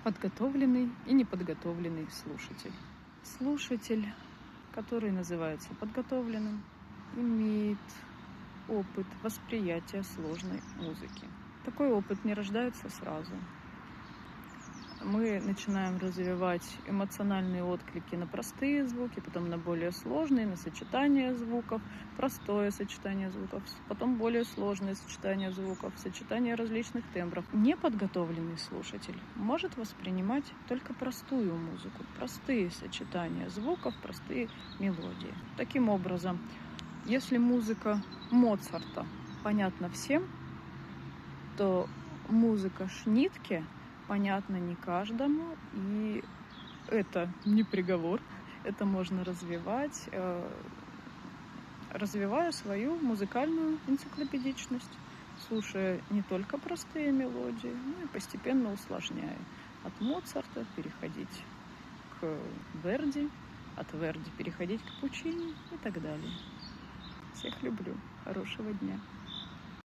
подготовленный и неподготовленный слушатель. Слушатель, который называется подготовленным, имеет опыт восприятия сложной музыки. Такой опыт не рождается сразу. Мы начинаем развивать эмоциональные отклики на простые звуки, потом на более сложные, на сочетание звуков, простое сочетание звуков, потом более сложное сочетание звуков, сочетание различных тембров. Неподготовленный слушатель может воспринимать только простую музыку, простые сочетания звуков, простые мелодии. Таким образом, если музыка Моцарта понятна всем, то музыка Шнитке понятно не каждому, и это не приговор, это можно развивать, развивая свою музыкальную энциклопедичность, слушая не только простые мелодии, но и постепенно усложняя. От Моцарта переходить к Верди, от Верди переходить к Пучини и так далее. Всех люблю. Хорошего дня.